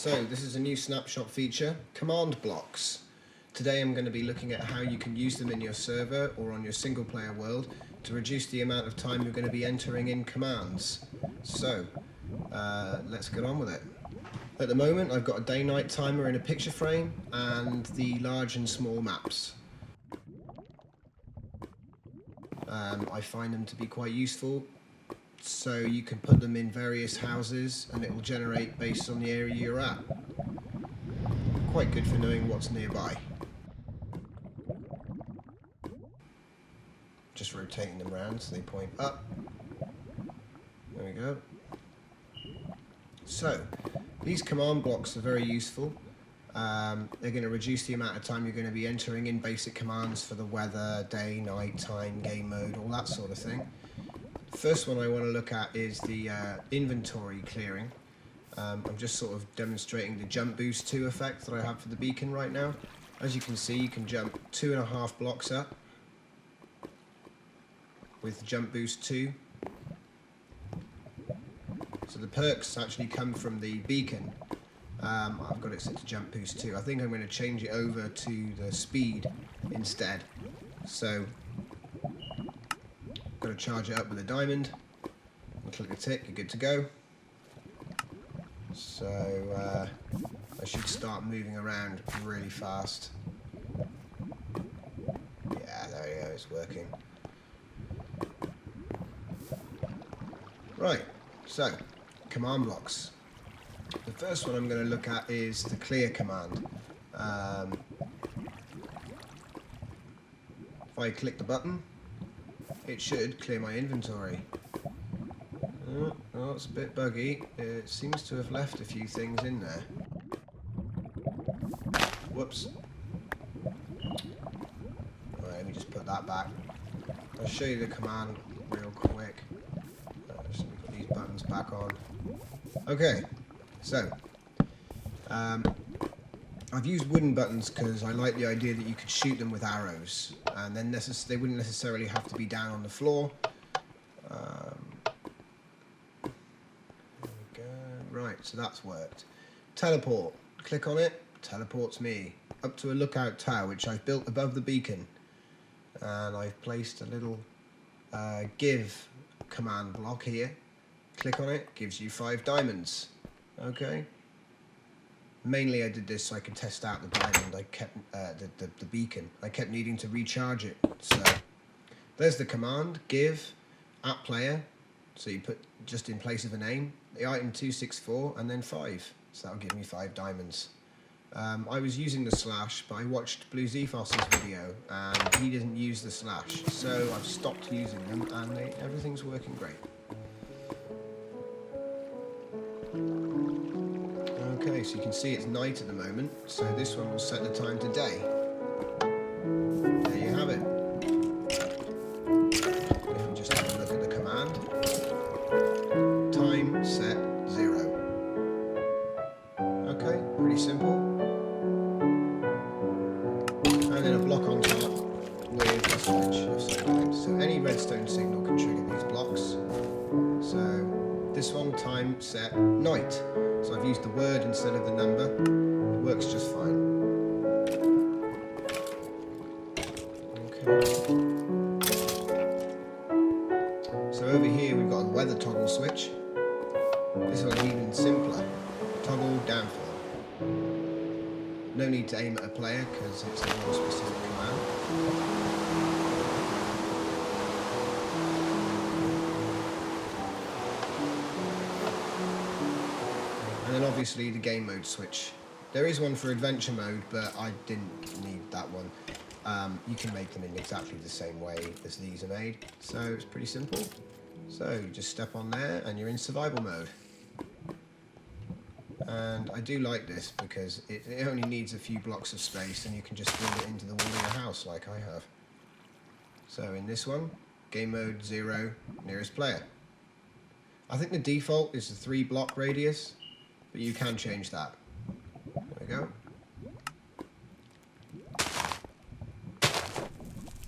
So this is a new snapshot feature, command blocks. Today I'm going to be looking at how you can use them in your server or on your single player world to reduce the amount of time you're going to be entering in commands. So let's get on with it. At the moment I've got a day-night timer in a picture frame and the large and small maps. I find them to be quite useful. So you can put them in various houses and it will generate based on the area you're at. Quite good for knowing what's nearby. Just rotating them around so they point up. There we go. So these command blocks are very useful. They're going to reduce the amount of time you're going to be entering in basic commands for the weather, day, night, time, game mode, all that sort of thing. First one I want to look at is the inventory clearing. I'm just sort of demonstrating the jump boost 2 effect that I have for the beacon right now. As you can see, you can jump 2.5 blocks up with jump boost 2. So the perks actually come from the beacon. I've got it set to jump boost 2. I think I'm going to change it over to the speed instead. So got to charge it up with a diamond and click the tick, you're good to go. So I should start moving around really fast. Yeah, there we go, it's working. Right, so command blocks. The first one I'm going to look at is the clear command. If I click the button, it should clear my inventory. Oh, it's a bit buggy. It seems to have left a few things in there. Whoops. Right, let me just put that back. I'll show you the command real quick. Just put these buttons back on. Okay, so I've used wooden buttons because I like the idea that you could shoot them with arrows, and then they wouldn't necessarily have to be down on the floor. There we go. Right, so that's worked. Teleport. Click on it. Teleports me up to a lookout tower, which I've built above the beacon, and I've placed a little give command block here. Click on it. Gives you 5 diamonds. Okay. Mainly I did this so I could test out the diamond. I kept the beacon. I kept needing to recharge it. So there's the command, give, at player. So you put just in place of a name, the item 264 and then 5. So that'll give me 5 diamonds. I was using the slash, but I watched Blue Zephos's video and he didn't use the slash. So I've stopped using them and everything's working great. Okay, so you can see it's night at the moment, so this one will set the time to day. There you have it. If we just have a look at the command, time set 0. Okay, pretty simple. And then a block on top with a switch of some kind. So any redstone signal can trigger these blocks. So this one, time set night. So I've used the word instead of the number. It works just fine. Okay. So over here we've got a weather toggle switch. This one's even simpler. Toggle downfall. No need to aim at a player because it's a more specific command. And then obviously the game mode switch. There is one for adventure mode, but I didn't need that one. You can make them in exactly the same way as these are made. So it's pretty simple. So you just step on there and you're in survival mode. And I do like this because it only needs a few blocks of space and you can just build it into the wall of your house like I have. So in this one, game mode 0, nearest player. I think the default is the 3-block radius, but you can change that. There we go.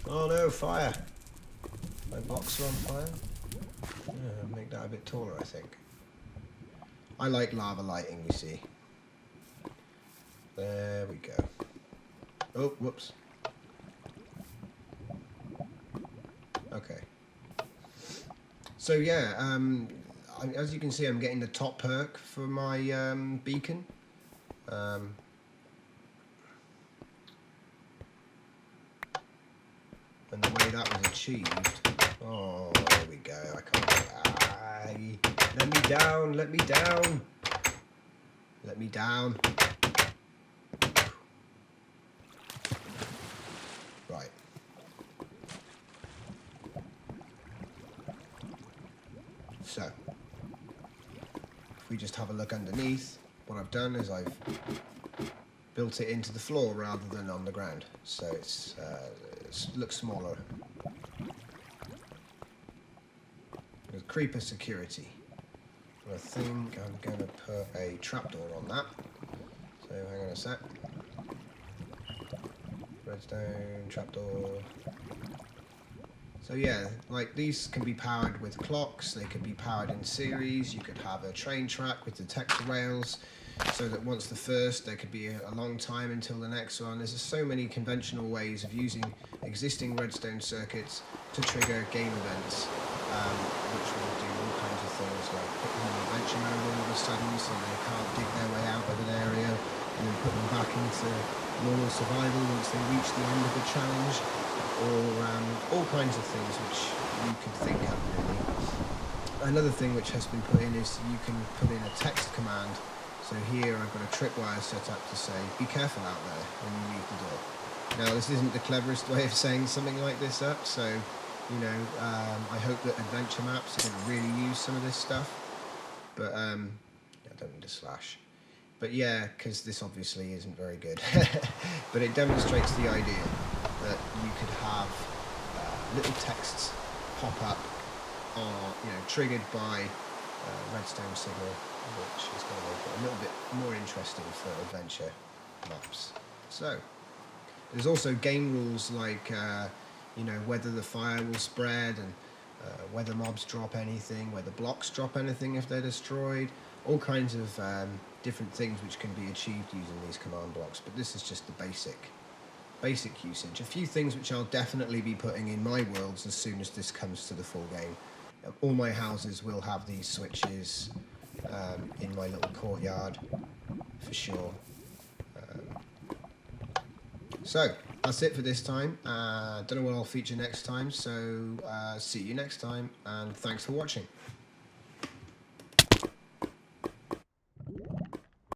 Oh no, fire! My blocks are on fire. Yeah, make that a bit taller, I think. I like lava lighting, you see. There we go. Oh, whoops. Okay. So yeah, as you can see, I'm getting the top perk for my beacon. And the way that was achieved. Oh, there we go. I can't. Let me down. Let me down. Let me down. Right. So, if we just have a look underneath, what I've done is I've built it into the floor rather than on the ground, so it looks smaller. With creeper security, I think I'm going to put a trapdoor on that. So hang on a sec. Redstone, trapdoor. So yeah, like these can be powered with clocks, they could be powered in series, you could have a train track with the texture rails, so that once the first, there could be a long time until the next one. There's just so many conventional ways of using existing redstone circuits to trigger game events, which will do all kinds of things, like put them in adventure mode all of a sudden so they can't dig their way out of an area, and then put them back into normal survival once they reach the end of the challenge, or all kinds of things which you could think of, really. Another thing which has been put in is you can put in a text command. So here I've got a tripwire set up to say, be careful out there when you leave the door. Now this isn't the cleverest way of saying something like this up, so, you know, I hope that adventure maps are going to really use some of this stuff. But, I don't need a slash. But yeah, because this obviously isn't very good. But it demonstrates the idea that you could have little texts pop up, triggered by redstone signal, which is going to make it a little bit more interesting for adventure maps. So there's also game rules like whether the fire will spread, and whether mobs drop anything, whether blocks drop anything if they're destroyed, all kinds of different things which can be achieved using these command blocks. But this is just the basic usage. A few things which I'll definitely be putting in my worlds as soon as this comes to the full game. All my houses will have these switches in my little courtyard, for sure. So, that's it for this time. Don't know what I'll feature next time, so see you next time, and thanks for watching.